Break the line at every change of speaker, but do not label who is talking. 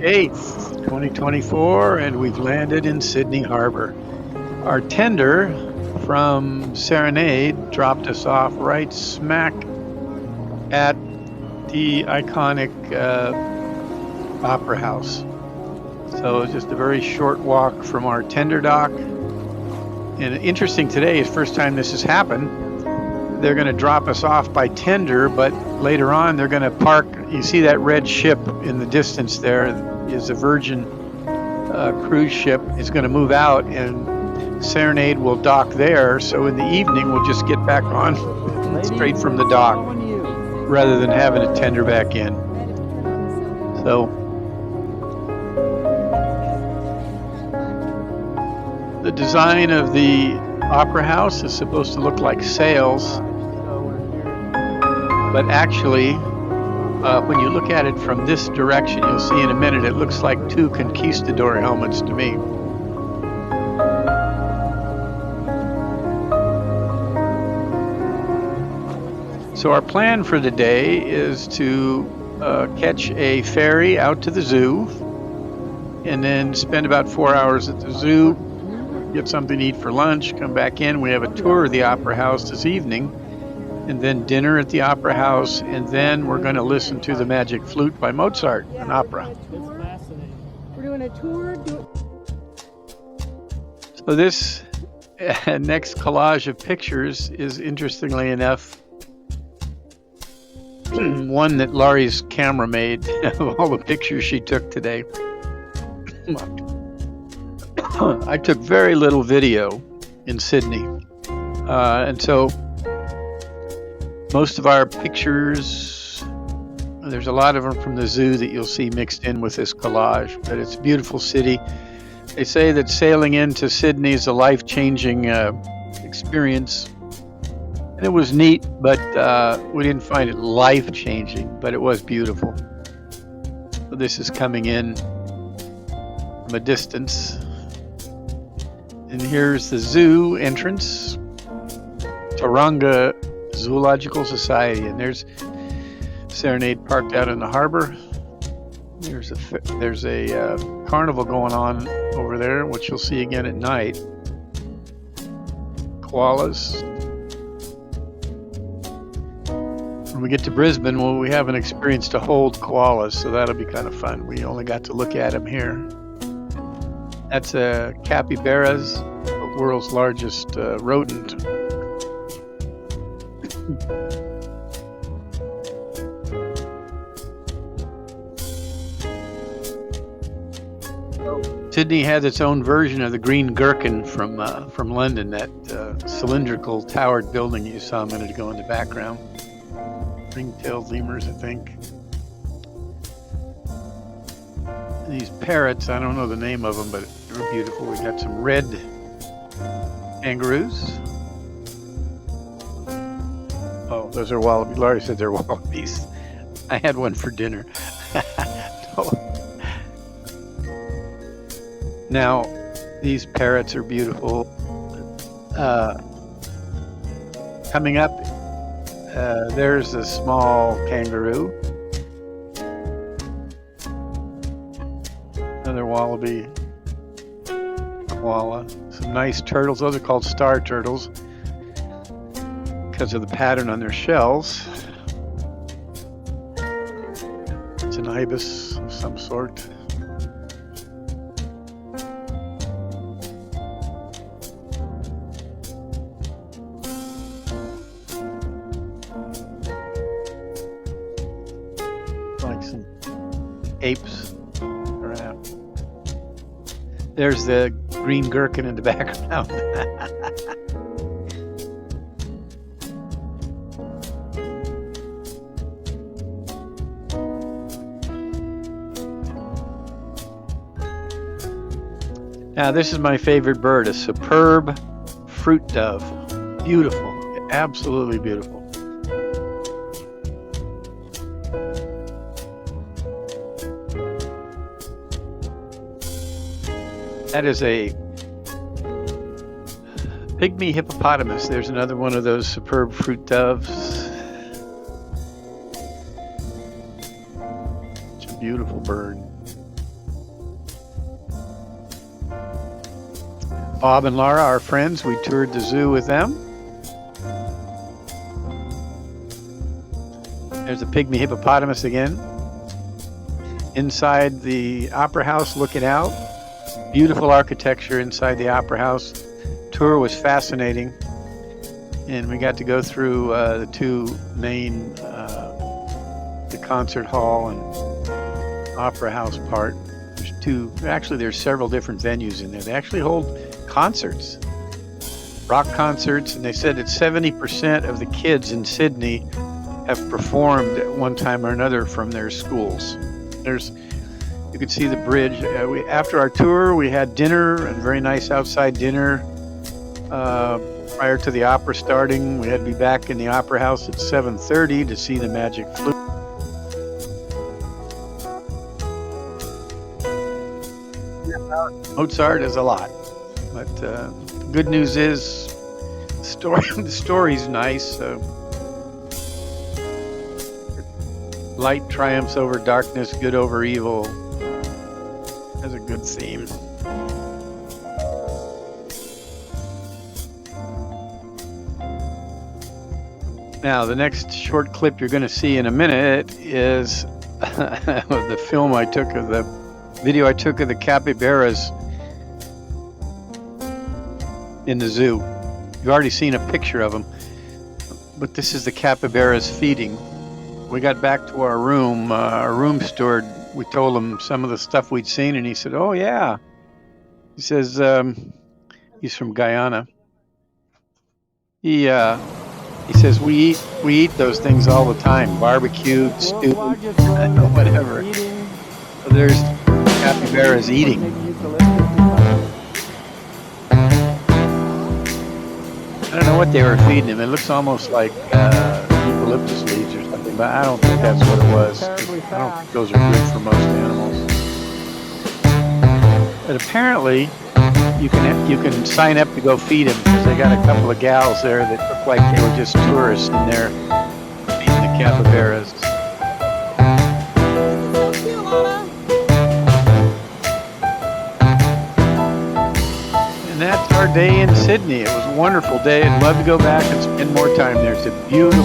8th, 2024, and we've landed in Sydney Harbor. Our tender from Serenade dropped us off right smack at the iconic Opera House. So it's just a very short walk from our tender dock. And interesting today is first time this has happened. They're going to drop us off by tender, but later on they're going to park. You see that red ship in the distance there is a Virgin cruise ship. It's going to move out and Serenade will dock there. So in the evening we'll just get back on straight from the dock rather than having to tender back in. So the design of the Opera House is supposed to look like sails, but actually when you look at it from this direction, you'll see in a minute it looks like two conquistador helmets to me. So our plan for the day is to catch a ferry out to the zoo and then spend about 4 hours at the zoo, get something to eat for lunch, come back in. We have a tour of the Opera House this evening, and then dinner at the Opera House, and then we're going to listen to the Magic Flute by Mozart, an opera.
We're doing a tour.
So this next collage of pictures is, interestingly enough, one that Laurie's camera made of all the pictures she took today. I took very little video in Sydney, and so most of our pictures, there's a lot of them from the zoo that you'll see mixed in with this collage, but it's a beautiful city. They say that sailing into Sydney is a life-changing experience, and it was neat, but we didn't find it life-changing, but it was beautiful. So this is coming in from a distance. And here's the zoo entrance, Tauranga Zoological Society, and there's Serenade parked out in the harbor. There's a carnival going on over there, which you'll see again at night. Koalas. When we get to Brisbane, well, we haven't experienced to hold koalas, so that'll be kind of fun. We only got to look at them here. That's capybaras, the world's largest rodent. Sydney has its own version of the green gherkin from London, that cylindrical towered building you saw a minute ago in the background. Ring-tailed lemurs, I think. These parrots, I don't know the name of them, but they're beautiful. We got some red kangaroos. Oh, those are wallabies. Laurie said they're wallabies. I had one for dinner. No. Now, these parrots are beautiful. Coming up, there's a small kangaroo. Another wallaby, koala. Some nice turtles. Those are called star turtles because of the pattern on their shells. It's an ibis of some sort. Like some apes around. There's the green gherkin in the background. Now, this is my favorite bird, a superb fruit dove. Beautiful, absolutely beautiful. That is a pygmy hippopotamus. There's another one of those superb fruit doves. Beautiful bird. Bob and Laura, our friends, we toured the zoo with them. There's a pygmy hippopotamus again. Inside the opera house, looking out. Beautiful architecture inside the opera house. Tour was fascinating. And we got to go through the two main, the concert hall and opera house part. There's several different venues in there. They actually hold concerts, rock concerts, and they said that 70% of the kids in Sydney have performed at one time or another from their schools. You could see the bridge. After our tour, we had dinner, a very nice outside dinner. Prior to the opera starting, we had to be back in the opera house at 7:30 to see the Magic Flute. Mozart is a lot, but the good news is the story's nice. Light triumphs over darkness, good over evil. Has a good theme. Now, the next short clip you're going to see in a minute is the film I took of the video I took of the capybaras in the zoo. You've already seen a picture of them, but this is the capybaras feeding. We got back to our room steward, we told him some of the stuff we'd seen, and he said, oh yeah. He says, he's from Guyana. He says, we eat those things all the time, barbecued, stewed, whatever. So there's capybaras eating. I don't know what they were feeding him. It looks almost like eucalyptus leaves or something, but I don't think that's what it was. I don't think those are good for most animals. But apparently, you can sign up to go feed them, because they got a couple of gals there that look like they were just tourists in there feeding the capybaras. And that's our day in Sydney. It was a wonderful day. I'd love to go back and spend more time there. It's a beautiful